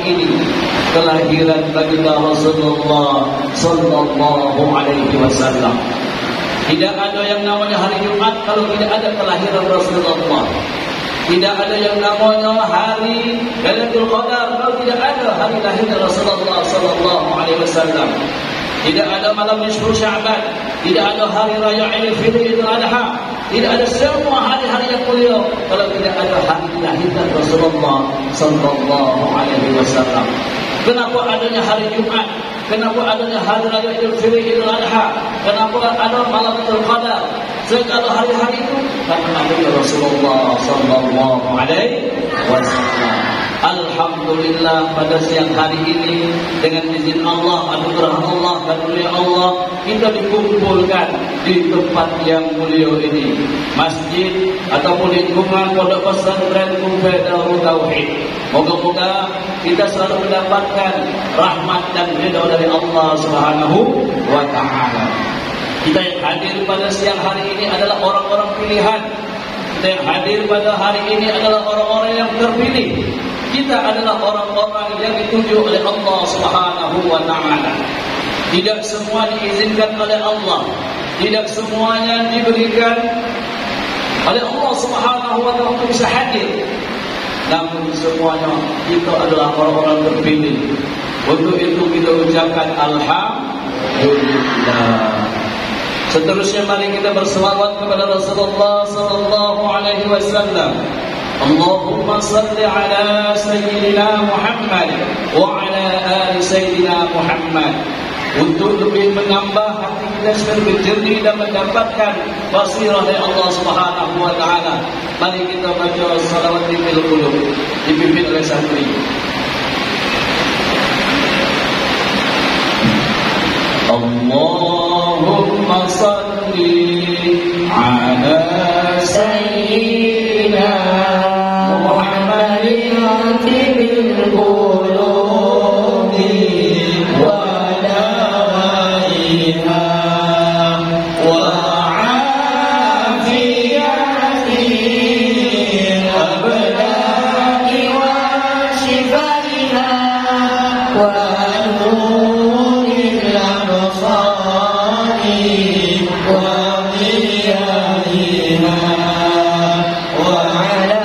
ini kelahiran baginda Rasulullah sallallahu alaihi wasallam. Tidak ada yang namanya hari Jumat kalau tidak ada kelahiran Rasulullah. Tidak ada yang namanya hari Lailatul Qadar kalau tidak ada hari lahir Rasulullah sallallahu alaihi wasallam. Tidak ada malam nisfu Sya'ban, tidak ada hari raya Idul Adha, tidak ada semua hari-hari yang mulia kalau tidak ada hari kelahiran Rasulullah sallallahu alaihi wasallam. Kenapa adanya hari Jumat? Kenapa adanya hari raya Idul Adha? Kenapa ada malam Lailatul Qadar? Segala hari-hari itu karena adanya Rasulullah sallallahu alaihi wasallam. Alhamdulillah pada siang hari ini dengan izin Allah, anugerah Allah, karunia Allah, kita dikumpulkan di tempat yang mulia ini, masjid ataupun lingkungan Pondok Pesantren Kumpul Darul Tauhid. Moga-moga kita selalu mendapatkan rahmat dan ridha dari Allah Subhanahu wa taala. Kita yang hadir pada siang hari ini adalah orang-orang pilihan. Kita yang hadir pada hari ini adalah orang-orang yang terpilih. Kita adalah orang-orang yang dituju oleh Allah Subhanahu wa taala. Tidak semua diizinkan oleh Allah, tidak semuanya diberikan oleh Allah Subhanahu wa taala untuk bisa hadir. Namun semuanya kita adalah orang-orang terpilih. Untuk itu kita ucapkan alhamdulillah. Seterusnya mari kita berselawat kepada Rasulullah sallallahu alaihi wasallam. Allahumma salli ala Sayyidina Muhammad wa ala ali Sayyidina Muhammad. Untuk lebih menambah hati kita lebih jernih dan mendapatkan basirah dari Allah Subhanahu wa taala, mari kita baca salawat di qulub dipimpin oleh santri. Allahumma salli ala Sayyidina Muhammadin fil qulubi wa dawaiha wa afiyati abdani wa shifaiha wa nuril absari wa diyaiha wa ala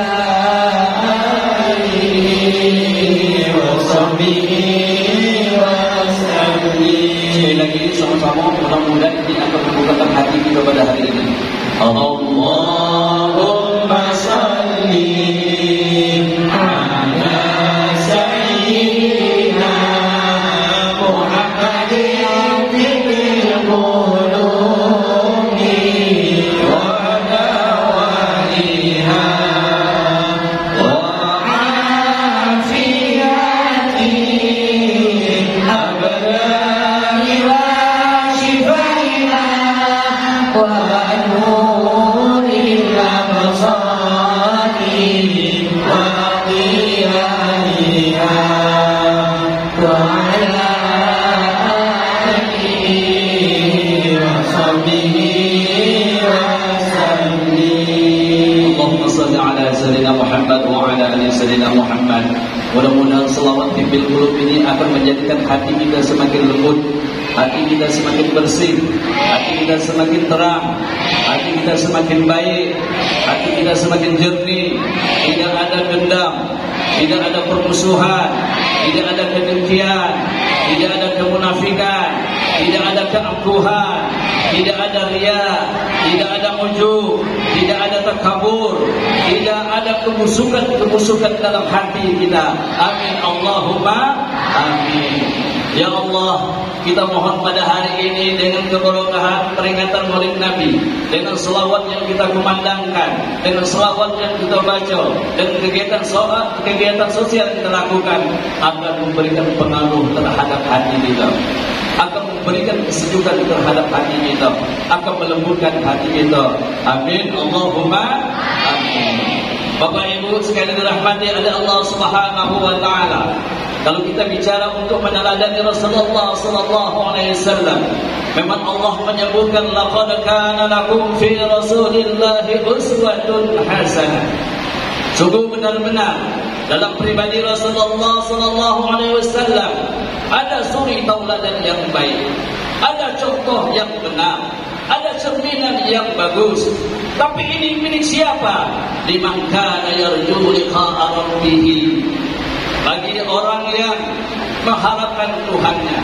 alihi wa sahbihi wa sallim. Sekali lagi sama-sama mudah-mudahan ini akan membukakan hati kita pada hari ini. Allahumma salli ala Sayyidina Muhammadin fil qulubi wa dawaiha wa afiyati abdani wa shifaiha wa nuril absari wa diyaiha wa ala alihi wa sahbihi wa sallim. Allahumma salli ala Sayyidina Muhammad wa ala ali Sayyidina Muhammad. Mudah-mudahan selawat pimpin qulub ini akan menjadikan hati kita semakin lembut, hati kita semakin bersih, hati kita semakin terang, hati kita semakin baik, hati kita semakin jernih. Tidak ada dendam, tidak ada permusuhan, tidak ada kedengkian, tidak ada kemunafikan, tidak ada keangkuhan, tidak ada riya, tidak ada ujub, tidak ada takabur, tidak ada kemusukan dalam hati kita. Amin Allahumma amin. Ya Allah, kita mohon pada hari ini dengan keberkahan peringatan Maulid Nabi, dengan selawat yang kita kumandangkan, dengan selawat yang kita baca, dan kegiatan sosial yang kita lakukan akan memberikan pengaruh terhadap hati kita, akan memberikan kesejukan terhadap hati kita, akan melembutkan hati kita. Amin Allahumma amin. Bapak Ibu sekalian dirahmati oleh Allah Subhanahu wa taala. Kalau kita bicara untuk meneladani Rasulullah sallallahu alaihi wasallam, memang Allah menyebutkan laqad kana lakum fi Rasulillahi uswatun hasanah. Sungguh benar-benar dalam pribadi Rasulullah sallallahu alaihi wasallam ada suri tauladan yang baik, ada contoh yang benar, ada cerminan yang bagus. Tapi ini milik siapa? Liman kana yarju liqa'a rabbih, bagi orang yang mengharapkan Tuhannya.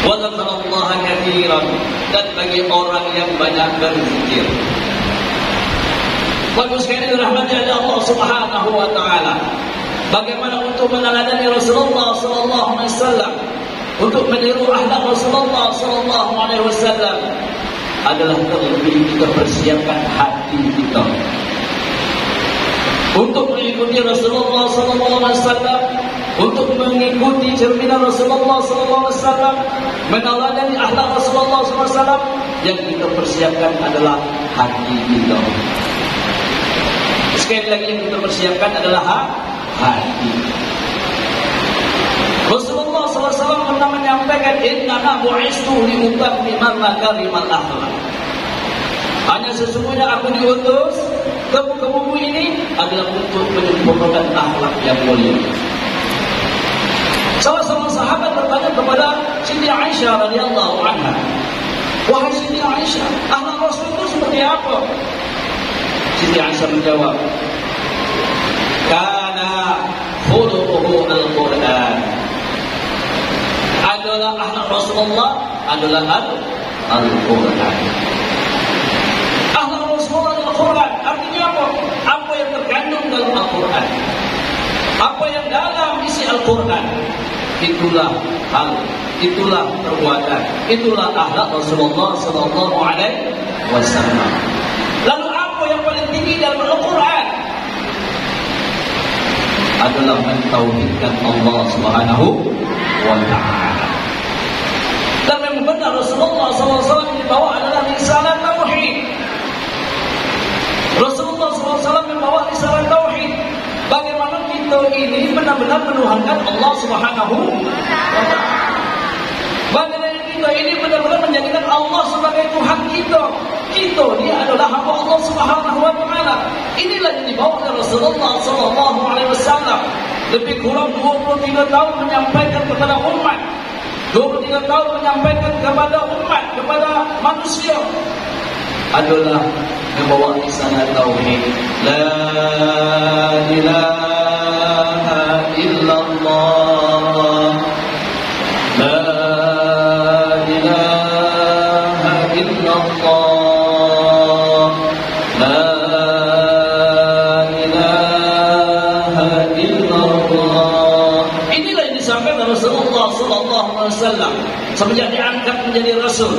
Wa dzakarallaha katsiran, dan bagi orang yang banyak berzikir. Bagus sekali rahmat dari Allah Subhanahu wa taala. Bagaimana untuk meneladani Rasulullah sallallahu alaihi wasallam, untuk meniru akhlak Rasulullah sallallahu alaihi wasallam adalah terlebih kita persiapkan hati kita untuk mengikuti Rasulullah sallallahu alaihi wasallam, untuk mengikuti cerminan Rasulullah sallallahu alaihi wasallam, meneladani akhlak Rasulullah sallallahu alaihi wasallam. Yang kita persiapkan adalah hati kita. Sekali lagi yang kita persiapkan adalah hati. Rasulullah SAW pernah menyampaikan, Innama bu'istu liutammima makarimal akhlak. Hanya sesungguhnya aku diutus ke muka bumi ini adalah untuk menyempurnakan akhlak yang mulia. Salah seorang sahabat bertanya kepada Siti Aisyah radhiyallahu anha, wahai Siti Aisyah, akhlak Rasul itu seperti apa? Siti Aisyah menjawab, Kana khuluquhu al-Quran. Adalah akhlak Rasulullah adalah Al-Quran. Akhlak Rasulullah adalah Al-Quran. Artinya apa? Apa yang terkandung dalam Al-Quran, apa yang dalam isi Al-Quran, itulah hal, itulah perbuatan, itulah akhlak Rasulullah sallallahu alaihi wasallam. Lalu apa yang paling tinggi dalam Al-Quran? Adalah mentauhidkan Allah Subhanahu wa taala. Dan memang benar Rasulullah SAW yang dibawa adalah risalah tauhid. Rasulullah SAW membawa risalah tauhid. Bagaimana kita ini benar-benar menuhankan Allah Subhanahu wa taala. Bagaimana kita ini benar-benar menjadikan Allah sebagai Tuhan kita. Kita dia adalah hamba Allah Subhanahu wa taala. Inilah yang dibawa oleh Rasulullah sallallahu alaihi wasallam. Lebih kurang 23 tahun menyampaikan kepada umat. 23 tahun menyampaikan kepada umat, kepada manusia, adalah membawa risalah tauhid. La ilaha illallah. La ilaha illallah. La ilaha illallah. Inilah yang disampaikan Rasulullah sallallahu alaihi wasallam semenjak diangkat menjadi rasul,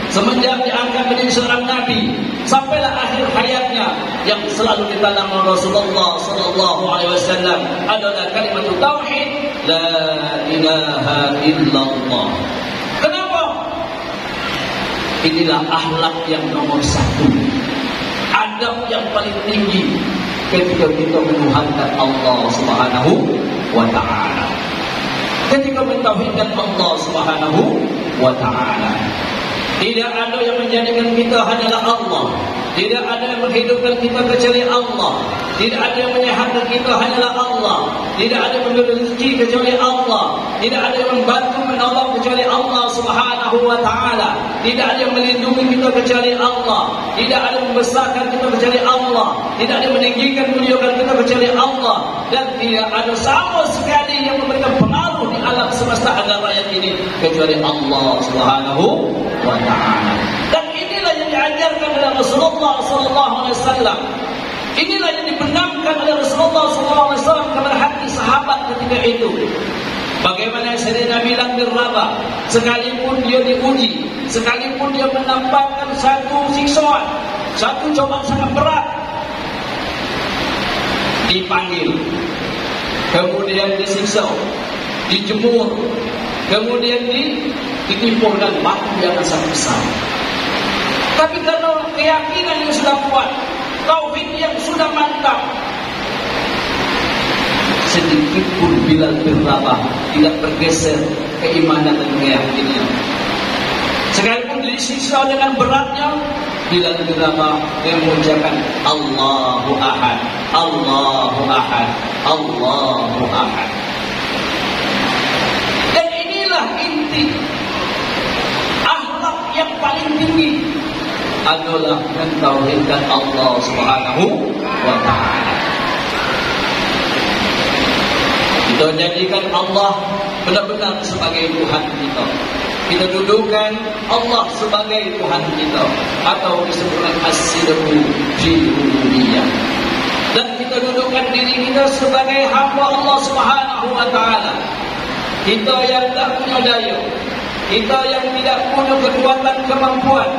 semenjak diangkat menjadi seorang nabi, sampailah akhir hayatnya yang selalu ditanam oleh Rasulullah sallallahu alaihi wasallam adalah kalimat tauhid, la ilaha illallah. Kenapa? Inilah akhlak yang nomor satu, adab yang paling tinggi ketika kita menuhankan Allah Subhanahu wa taala. Ketika mentauhidkan Allah Subhanahu wa taala, tidak ada yang menjadikan kita hanyalah Allah. Tidak ada yang menghidupkan kita kecuali Allah. Tidak ada yang menyehatkan kita hanyalah Allah. Tidak ada yang memberi rezeki kecuali Allah. Tidak ada yang membantu menolong kecuali Allah Subhanahu wa taala. Tidak ada yang melindungi kita kecuali Allah. Tidak ada yang membesarkan kita kecuali Allah. Tidak ada yang meninggikan muliakan kita kecuali Allah. Dan tidak ada sama sekali yang memberikan pengaruh di alam semesta alam raya ini kecuali Allah Subhanahu wa taala. Dan inilah yang diajarkan oleh Rasulullah sallallahu alaihi wasallam. Inilah yang dibenamkan oleh Rasulullah sallallahu alaihi wasallam kepada hati sahabat ketika itu. Bagaimana Sayyidina Bilal bin Rabah, sekalipun dia diuji, sekalipun dia menampakkan satu siksaan, satu cobaan sangat berat, dipanggil, kemudian disiksa, dijemur, kemudian ditimpuk dan batu yang sangat besar. Tapi karena keyakinan yang sudah kuat, tauhid yang sudah mantap, sedikit pun Bilal bin Rabah tidak bergeser keimanan dan keyakinan. Sekalipun disiksa dengan beratnya, di dalam neraka yang mengucapkan Allahu Ahad, Allahu Ahad, Allahu Ahad. Dan inilah inti akhlak yang paling tinggi adalah mentauhidkan Allah Subhanahu wa Ta'ala. Kita jadikan Allah benar-benar sebagai Tuhan kita. Kita dudukkan Allah sebagai Tuhan kita, atau disebutkan as-sidqu fil uluhiyyah. Dan kita dudukkan diri kita sebagai hamba Allah Subhanahu wa Ta'ala. Kita yang tak punya daya, kita yang tidak punya kekuatan kemampuan,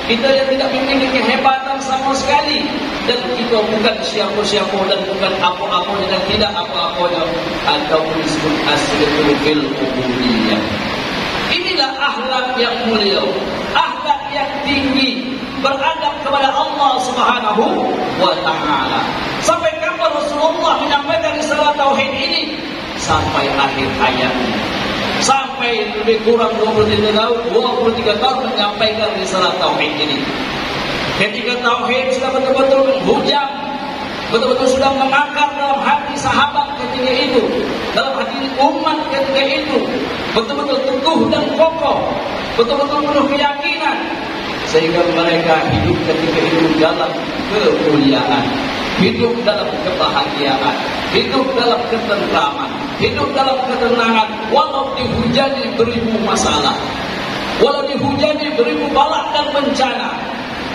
kita yang tidak memiliki kehebatan sama sekali, dan kita bukan siapa-siapa dan bukan apa-apanya dan tidak apa-apanya, atau disebut as-sidqu fil uluhiyyah. Inilah akhlak yang mulia, akhlak yang tinggi, beradab kepada Allah Subhanahu wa Ta'ala. Sampai kapan Rasulullah menyampaikan risalah tauhid ini? Sampai akhir hayatnya. Sampai lebih kurang 23 tahun menyampaikan risalah tauhid ini. Ketika tauhid sudah betul-betul menghujam, betul-betul sudah mengakar dalam hati sahabat ketika itu, dalam hati umat ketika itu, betul-betul teguh dan kokoh, betul-betul penuh keyakinan, sehingga mereka hidup ketika itu dalam kemuliaan, hidup dalam kebahagiaan, hidup dalam ketentraman, hidup dalam ketenangan, walau dihujani beribu masalah, walau dihujani beribu balak dan bencana,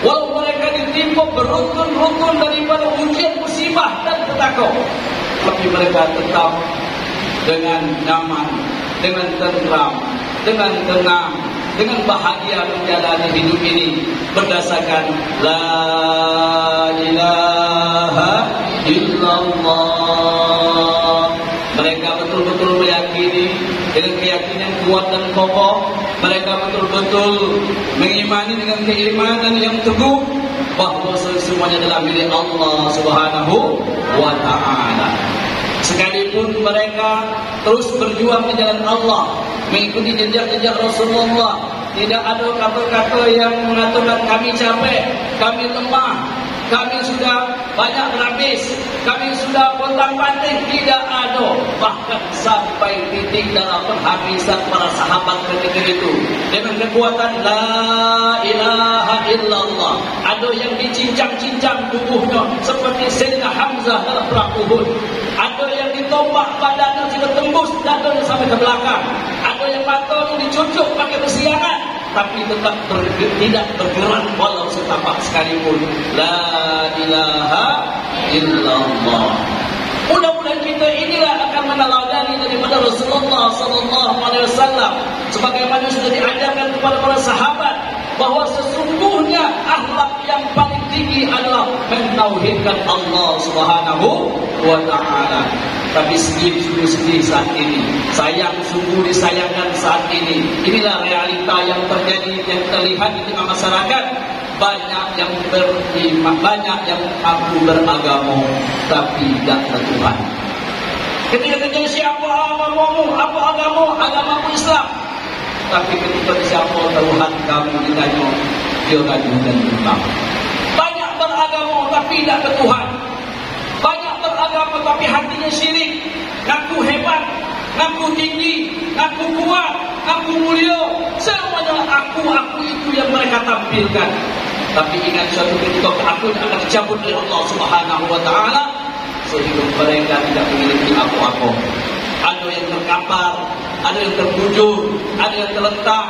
walau mereka ditimpa beruntun-runtun daripada ujian musibah dan petaka, tapi mereka tetap dengan nyaman, dengan tentram, dengan tenang, dengan bahagia menjalani hidup ini berdasarkan La ilaha illallah. Mereka betul-betul meyakini dengan keyakinan kuat dan kokoh. Mereka betul-betul mengimani dengan keimanan yang teguh bahawa semuanya adalah milik Allah Subhanahu wa Ta'ala. Sekalipun mereka terus berjuang di jalan Allah, mengikuti jejak-jejak Rasulullah, tidak ada kata-kata yang mengatakan kami capek, kami lemah, kami sudah banyak berhabis, kami sudah pontang-panting. Tidak ada. Bahkan sampai titik dalam penghabisan para sahabat ketika itu dengan kekuatan La ilaha illallah. Ada yang dicincang-cincang tubuhnya seperti Sayyidina Hamzah dalam perang Uhud. Ada yang ditombak badannya sehingga tembus dadanya sampai ke belakang. Ada yang matanya dicucuk pakai besiangan, tapi tetap tidak bergerak walau setapak sekalipun. La ilaha illallah. Mudah-mudahan kita inilah akan meneladani daripada Rasulullah SAW, sebagaimana sudah diajarkan kepada para sahabat bahawa sesungguhnya akhlak yang paling tinggi adalah mentauhidkan Allah Subhanahu wa Ta'ala. Tapi sedih saat ini, sayang sungguh disayangkan saat ini. Inilah realita yang terjadi, yang terlihat di tengah masyarakat. Banyak yang beriman, banyak yang mengaku beragama, tapi tidak bertuhan. Ketika ditanya siapa agamamu, apa agama? Agamamu Islam. Tapi ketika siapa Tuhan kamu ditanya, dia ragu dan bimbang. Banyak beragama tapi tidak bertuhan. Banyak beragama tapi hatinya syirik. Ngaku hebat, ngaku tinggi, ngaku kuat, ngaku mulia. Semuanya aku itu yang mereka tampilkan. Tapi ingat suatu ketika keakuan akan dicabut oleh Allah Subhanahu wa Ta'ala, sehingga mereka tidak memiliki apa-apa. Ada yang terkapar, ada yang terbujur, ada yang terletak,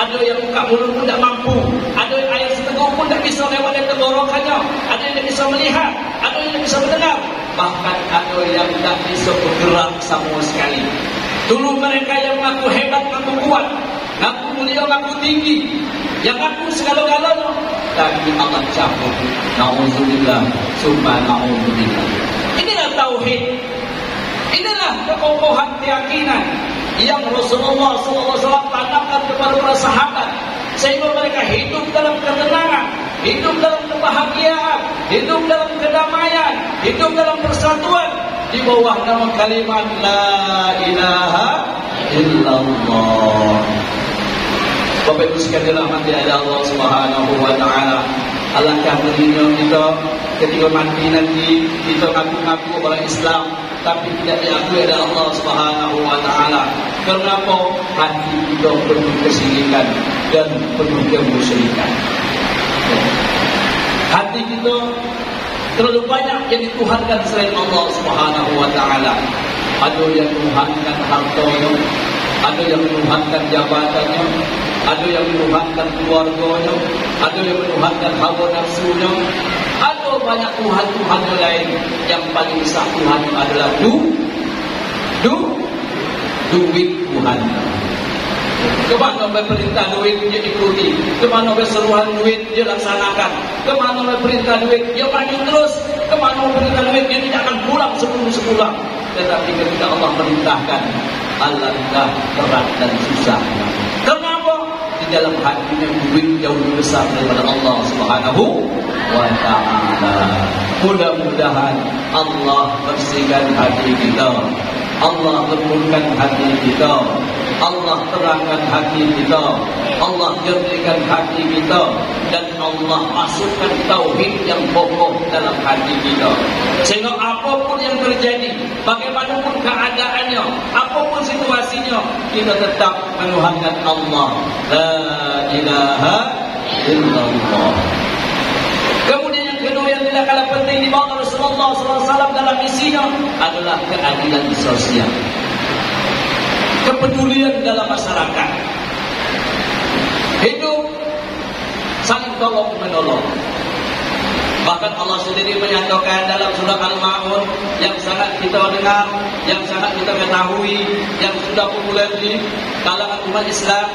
ada yang buka mulut pun tidak mampu, ada yang air setengah pun tidak bisa lewat dari tenggorokannya, ada yang tidak bisa melihat, ada yang tidak bisa mendengar, bahkan ada yang tidak bisa bergerak sama sekali. Dulu mereka yang mengaku hebat, mengaku kuat, mengaku mulia, mengaku tinggi, yang mengaku segala-galanya, tapi Allah cabut. Na'udzubillah, summa na'udzubillah. Inilah tauhid. Inilah kekokohan keyakinan yang Rasulullah SAW tanamkan kepada para sahabat, sehingga mereka hidup dalam ketenangan, hidup dalam kebahagiaan, hidup dalam kedamaian, hidup dalam persatuan di bawah nama kalimat La ilaha illallah. Bapak Ibu sekalian dirahmati Allah Subhanahu wa Ta'ala, Alangkah berinya kita ketika mati nanti kita ngaku-ngaku orang Islam tapi tidak diakui oleh Allah Subhanahu wa taala. Kenapa? Hati kita penuh kesyirikan dan penuh kemusyrikan. Hati kita terlalu banyak yang dituhankan selain Allah Subhanahu wa taala. Ada yang menuhankan hartanya, ada yang menuhankan jabatannya, ada yang menuhankan keluarganya, ada yang menuhankan hawa nafsunya. Ada banyak Tuhan-Tuhan lain. Yang paling besar Tuhan adalah duit Tuhan. Kemana perintah duit dia ikuti, kemana seruan duit dia laksanakan, kemana perintah duit dia maju terus, kemana perintah duit dia tidak akan pulang sepulang. Tetapi ketika Allah perintahkan, alangkah berat dan susah. Kenapa? Di dalam hatinya duit jauh lebih besar daripada Allah Subhanahu wa ta'ala. Mudah-mudahan Allah bersihkan hati kita, Allah lembutkan hati kita, Allah terangkan hati kita, Allah jernihkan hati kita, dan Allah masukkan tauhid yang kokoh dalam hati kita. Sehingga apapun yang terjadi, bagaimanapun keadaannya, apapun situasinya, kita tetap menuhankan Allah. La ilaha illallah. Kemudian yang kedua yang tidak kalah penting dibawa Rasulullah SAW dalam misinya adalah keadilan sosial, kepedulian dalam masyarakat, hidup saling tolong menolong. Bahkan Allah sendiri menyatakan dalam surah Al-Ma'un yang sangat kita dengar, yang sangat kita ketahui, yang sudah populer di kalangan umat Islam.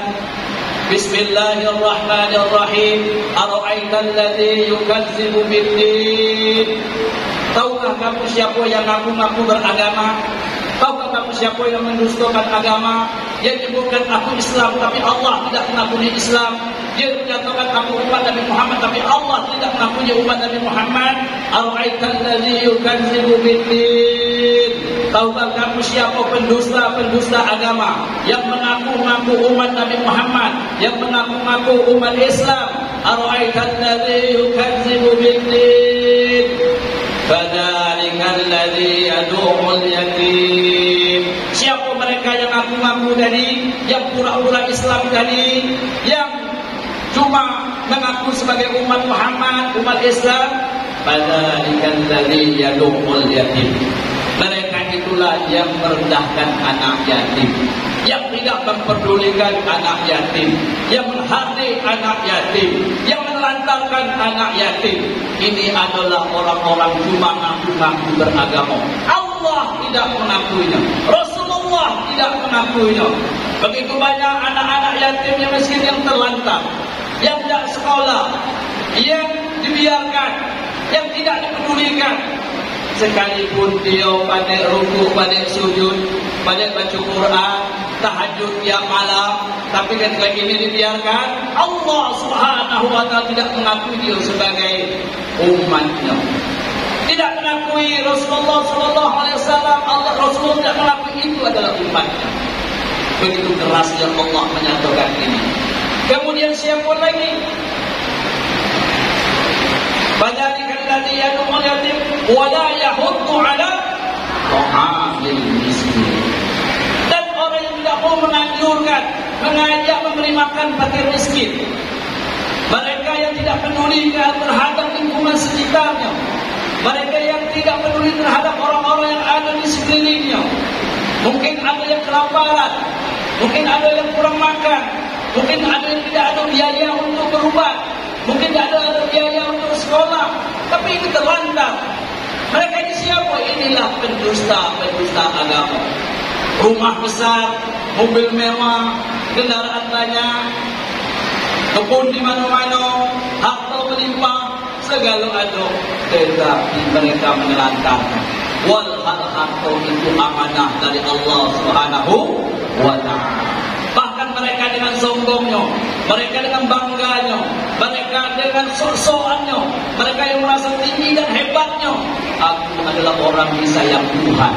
Bismillahirrahmanirrahim. Ara'aital ladzi yukadzibu bid-din. Tahukah kamu siapa yang ngaku-ngaku beragama? Tahukah kamu siapa yang mendustakan agama? Dia menyebutkan aku Islam tapi Allah tidak mengakui Islam. Dia menyatakan aku umat Nabi Muhammad tapi Allah tidak mengakui umat Nabi Muhammad. Ara'aital ladzi yukadzibu bid-din. Tahukah kamu siapa pendusta agama yang mengaku-ngaku umat Nabi Muhammad, yang mengaku-ngaku umat Islam? Ara'aital ladzi yukadzibu bid-din. Fadzalika alladzi yad'ul yatim. Siapa mereka yang ngaku-ngaku tadi, yang pura-pura Islam tadi, yang cuma mengaku sebagai umat Muhammad, umat Islam? Fadzalika alladzi yad'ul yatim. Mereka itulah yang merendahkan anak yatim, yang tidak memperdulikan anak yatim, yang menghardik anak yatim, yang menelantarkan anak yatim. Ini adalah orang-orang cuma ngaku-ngaku beragama. Allah tidak mengakuinya, Rasulullah tidak mengakuinya. Begitu banyak anak-anak yatim yang miskin, yang terlantar, yang tidak sekolah, yang dibiarkan, yang tidak dipedulikan. Sekalipun dia pandai rukuk, pandai sujud, pandai baca Quran, tahajud tiap malam, tapi ketika ini dibiarkan, Allah Subhanahu wa ta'ala tidak mengakui dia sebagai umatnya. Tidak mengakui Rasulullah SAW, Allah Rasulullah tidak mengakui itu adalah umatnya. Begitu kerasnya Allah menyatakan ini. Kemudian siapa lagi? Fadzalika alladzi yad'ul yatim wa la yahuddu 'ala ta'amil miskin. Dan orang yang tidak mau menganjurkan, mengajak memberi makan fakir miskin. Mereka yang tidak peduli terhadap lingkungan sekitarnya. Mereka yang tidak peduli terhadap orang-orang yang ada di sekelilingnya. Mungkin ada yang kelaparan, mungkin ada yang kurang makan, mungkin ada yang tidak ada biaya untuk berobat, mungkin tidak ada biaya untuk sekolah, tapi ini terlantar. Mereka ini siapa? Inilah pendusta agama. Rumah besar, mobil mewah, kendaraan banyak, kebun di mana-mana, harta melimpah, segala ada, tetapi mereka menelantarkan. Walhal harta itu amanah dari Allah Subhanahu wa ta'ala. Bahkan mereka dengan sombongnya, mereka dengan bangganya, mereka dengan sok-sokannya, mereka yang merasa tinggi dan hebatnya. Aku adalah orang disayang Tuhan.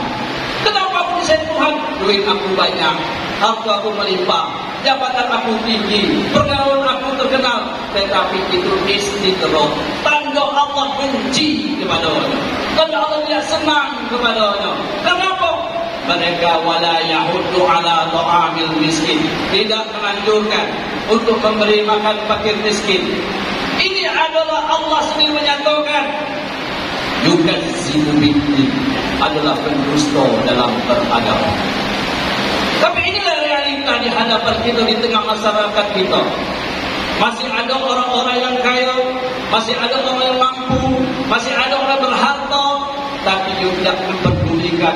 Kenapa aku disayang Tuhan? Duit aku banyak, harta aku melimpah, jabatan aku tinggi, pergaulan aku terkenal, tetapi itu istiqrah. Tanda Allah benci kepadanya, tanda Allah tidak senang kepadanya. Kenapa? Mereka wala yahuddu ala ta'amil miskin, tidak menganjurkan untuk memberi makan fakir miskin. Ini adalah Allah sendiri menyatakan yukadzibu biddin, adalah pendusta dalam beragama. Tapi inilah realita di hadapan kita, di tengah masyarakat kita. Masih ada orang-orang yang kaya, masih ada orang yang mampu, masih ada orang berharta, tapi tidak memperdulikan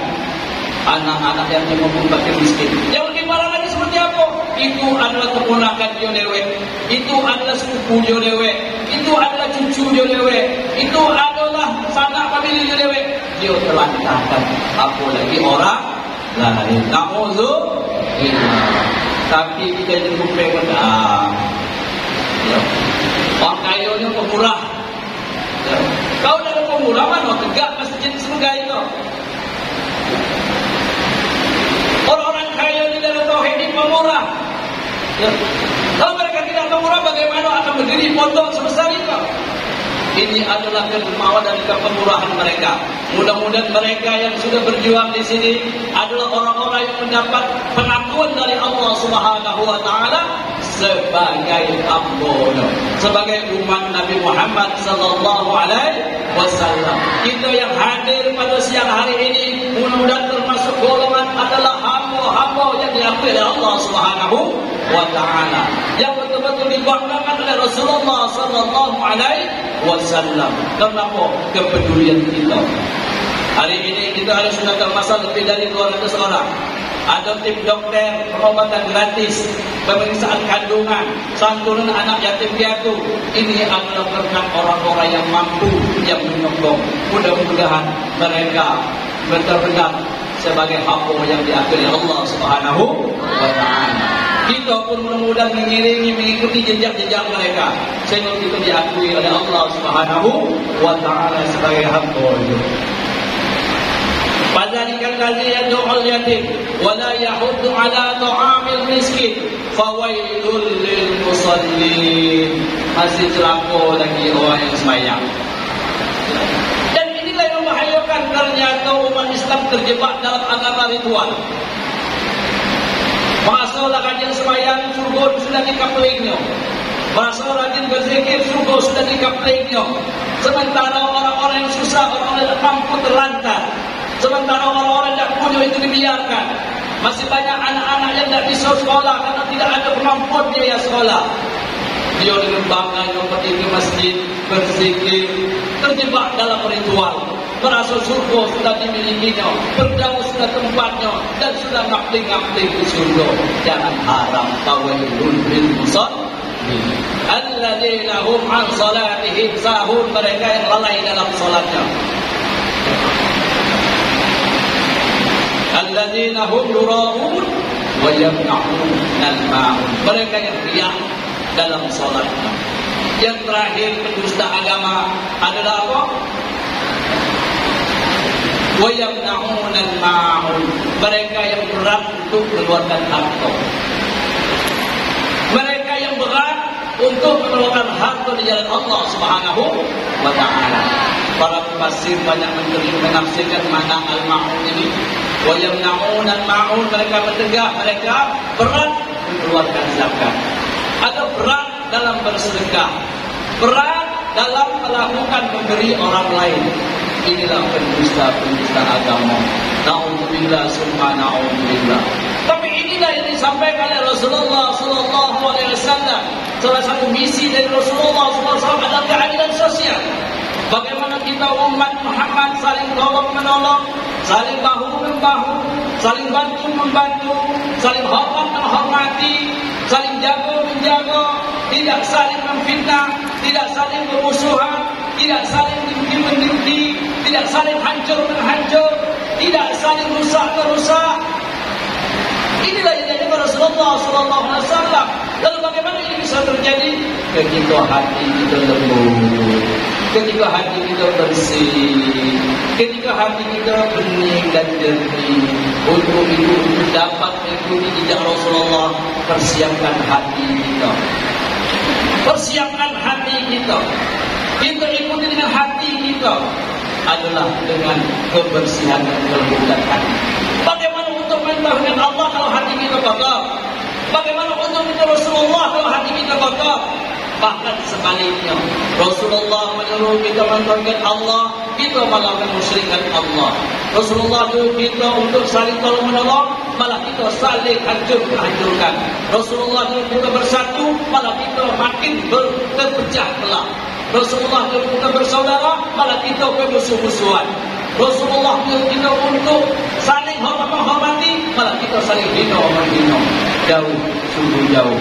anak-anak yang mampu fakir miskin. Yang lebih parah lagi seperti apa? Itu adalah keponakan dia dewek, itu adalah sepupu dia dewek, itu adalah cucu dia dewek, itu adalah sanak famili dia dewek. Dia terlantarkan apalagi orang lain. Na'udzubillah. Tapi kita jemput pedang. Ya. Orang kaya ni pemurah. Ya. Kau dah pemurah mana? Tegak masjid surga itu. Orang-orang kaya ni dalam tauhid ni pemurah. Ya. Kalau mereka tidak pemurah, bagaimana akan berdiri pondok sebesar itu? Ini adalah kedermawan dan kepemurahan mereka. Mudah-mudahan mereka yang sudah berjuang di sini adalah orang-orang yang mendapat pengakuan dari Allah Subhanahu wa taala sebagai hamba, sebagai umat Nabi Muhammad sallallahu alaihi wasallam. Kita yang hadir pada siang hari ini mudah-mudahan termasuk golongan adalah hamba-hamba yang diakui oleh Allah Subhanahu wa taala, yang betul-betul dibanggakan oleh Rasulullah sallallahu alaihi wasallam. Kenapa? Kepedulian kita. Hari ini kita ada sudah termasuk lebih dari 200 orang. Ada tim dokter, pengobatan gratis, pemeriksaan kandungan, santunan anak yatim piatu. Ini adalah berkat orang-orang yang mampu, yang menyokong. Mudah-mudahan mereka benar-benar sebagai hamba yang diakui oleh Allah Subhanahu wa taala. Kita pun mudah-mudahan mengiringi, mengikuti jejak-jejak mereka sehingga kita diakui oleh Allah Subhanahu wa taala sebagai hamba. Fadzalika allazi yad'ul yatim wa la yahuddu ala ta'amil miskin fawailul lil musallin. Masih celaka lagi orang yang sembahyang. Dan inilah yang membahayakan, ternyata umat Islam terjebak dalam agama ritual. Masalah rajin sembahyang, surga sudah dikaplingnya. Masalah rajin berzikir, surga sudah dikaplingnya. Sementara orang-orang yang susah, orang-orang yang mampu terlantar. Sementara orang-orang yang tak punya itu dibiarkan. Masih banyak anak-anak yang tak bisa sekolah karena tidak ada kemampuan biaya sekolah. Dia dengan bangganya pergi ke masjid, berzikir, terjebak dalam ritual. Merasa surga sudah dimilikinya, berdaus sudah tempatnya, dan sudah ngapling-ngapling ke surga. Jangan harap tawailul lil musallin alladzina hum an salatihim sahun, mereka yang lalai dalam salatnya. Alladzina hum yura'un wa yamna'un al-ma'un, mereka yang riak dalam salatnya. Yang terakhir, pendusta agama adalah apa? Wa yamna'un al-ma'un, mereka yang berat untuk mengeluarkan harta. Mereka yang berat untuk mengeluarkan harta di jalan Allah Subhanahu wa taala. Para penafsir banyak menafsirkan makna al-ma'un ini. Wa yamna'un al-ma'un, mereka bertegak, mereka berat mengeluarkan zakat. Ada berat dalam bersedekah, berat dalam melakukan memberi orang lain. Inilah pendusta agama. Na'udzubillah summa na'udzubillah. Tapi inilah yang disampaikan oleh Rasulullah sallallahu alaihi wasallam. Salah satu misi dari Rasulullah sallallahu alaihi wasallam adalah keadilan sosial. Bagaimana kita umat Muhammad saling tolong menolong, saling bahu membahu, saling bantu membantu, saling hormat menghormati, saling jaga menjaga, tidak saling memfitnah, tidak saling bermusuhan, tidak saling mendengki, tidak saling hancur menghancur, tidak saling rusak merusak. Inilah yang jadi Rasulullah sallallahu alaihi wasallam. Lalu bagaimana ini bisa terjadi? Ketika hati kita lembut, ketika hati kita bersih, ketika hati kita bening dan jernih. Untuk itu, untuk dapat mengikuti jejak Rasulullah, persiapkan hati kita. Persiapkan hati kita. Kita ikuti dengan hati kita adalah dengan kebersihan dan kelembutan hati. Bagaimana untuk mentauhidkan Allah kalau hati kita kotor? Bagaimana untuk kita Rasulullah kalau hati kita kotor? Bahkan sebaliknya, Rasulullah menyuruh kita mentauhidkan Allah, kita malah memusyrikkan Allah. Rasulullah menyuruh kita untuk saling tolong menolong, malah kita saling hancurkan. Rasulullah menyuruh kita bersatu, malah kita makin terpecah belah. Rasulullah menyuruh kita bersaudara, malah kita bermusuh-musuhan. Rasulullah menyuruh kita untuk saling menghormati, malah kita saling hina-menghina. Jauh, sungguh jauh.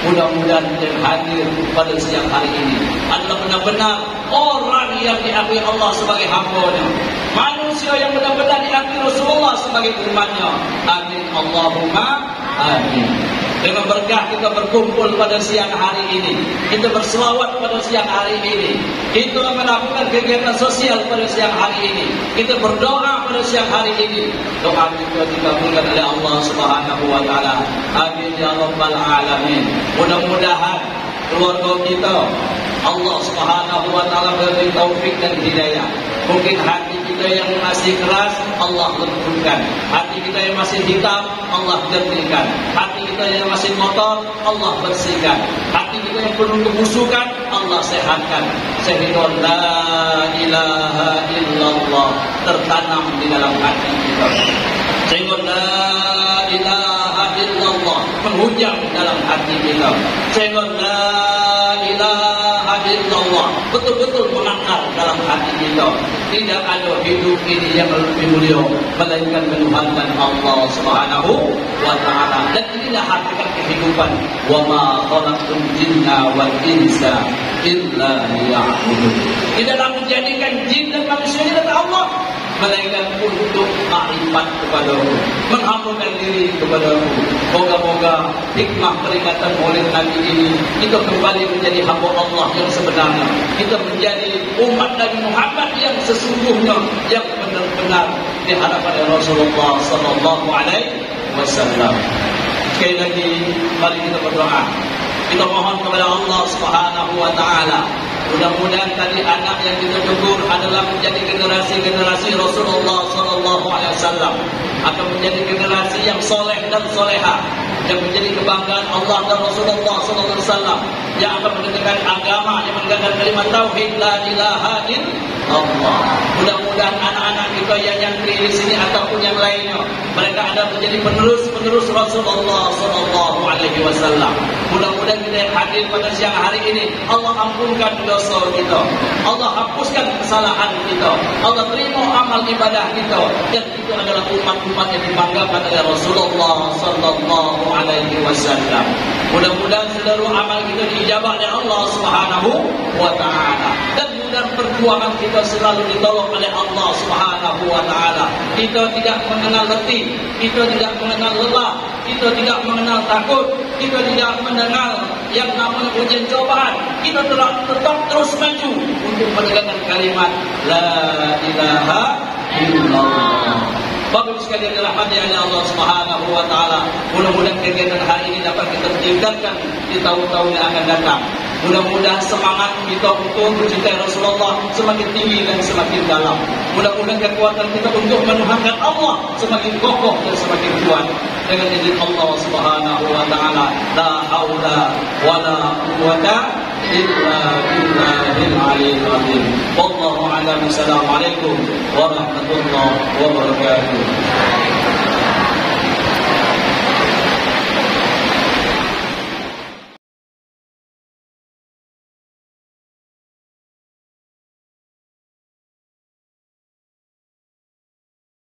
Mudah-mudahan yang hadir pada siang hari ini adalah benar-benar orang yang diakui Allah sebagai hamba-Nya, manusia yang benar-benar diakui Rasulullah sebagai umatnya. Amin Allahumma amin. Dengan berkah kita berkumpul pada siang hari ini, kita berselawat pada siang hari ini, kita melakukan kegiatan sosial pada siang hari ini, kita berdoa pada siang hari ini. Doa kita dikabulkan oleh Allah Subhanahu wa taala. Amin ya rabbal alamin. Mudah-mudahan keluarga kita Allah Subhanahu wa taala beri taufik dan hidayah. Mungkin hati kita yang masih keras, Allah lembutkan. Hati kita yang masih hitam, Allah jernihkan. Hati kita yang masih kotor, Allah bersihkan. Hati kita yang penuh kebusukan, Allah sehatkan. Sehingga la ilaha illallah tertanam di dalam hati kita. Sehingga la ilaha illallah menghujam dalam hati kita. Sehingga la ilaha illallah betul-betul mengakar dalam hati kita. Tidak ada hidup ini yang lebih mulia melainkan menuhankan Allah Subhanahu wa taala. Dan inilah hakikat kehidupan. Wa ma khalaqtul jinna wal insa illa liya'budun. Tidaklah menjadikan jin dan manusia ini adalah Allah, melainkan untuk makrifat kepadamu, menghambakan diri kepadamu. Moga-moga hikmah peringatan Maulid Nabi ini kita kembali menjadi hamba Allah yang sebenarnya. Kita menjadi umat Nabi Muhammad yang sesungguhnya, yang benar-benar diharapkan oleh Rasulullah sallallahu alaihi wasallam. Sekali lagi mari kita berdoa. Kita mohon kepada Allah Subhanahu wa taala, mudah-mudahan tadi anak yang kita tegur adalah menjadi generasi-generasi Rasulullah sallallahu alaihi wasallam, akan menjadi generasi yang soleh dan soleha, yang menjadi kebanggaan Allah dan Rasulullah sallallahu alaihi wasallam, yang akan menegakkan agama, yang menegakkan kalimat tauhid la ilaha illallah. Mudah-mudahan anak-anak kita yang nyantri di sini ataupun yang lainnya, mereka ada menjadi penerus Rasulullah sallallahu alaihi wasallam. Mudah-mudahan kita yang hadir pada siang hari ini, Allah ampunkan dosa kita, Allah hapuskan kesalahan kita, Allah terima amal ibadah kita, dan itu adalah umat-umat yang dibanggakan oleh Rasulullah sallallahu alaihi wasallam. Mudah-mudahan seluruh amal kita diijabah oleh Allah Subhanahu wa taala, dan mudah perjuangan kita selalu ditolong oleh Allah Subhanahu wa taala. Kita tidak mengenal letih, kita tidak mengenal lelah, kita tidak mengenal takut, kita tidak mengenal yang namanya ujian cobaan. Kita tetap terus maju untuk menegakkan kalimat la ilaha illallah. Bapak sekalian dirahmati oleh Allah Subhanahu wa taala, mudah-mudahan kegiatan hari ini dapat kita tingkatkan di tahun-tahun yang akan datang. Mudah-mudahan semangat kita untuk mencintai Rasulullah semakin tinggi dan semakin dalam. Mudah-mudahan kekuatan kita untuk menuhankan Allah semakin kokoh dan semakin kuat. Dengan izin Allah Subhanahu wa taala, la haula wala quwwata illa billahil aliyyil azim. Wallahu a'lam. Assalamualaikum warahmatullahi wabarakatuh.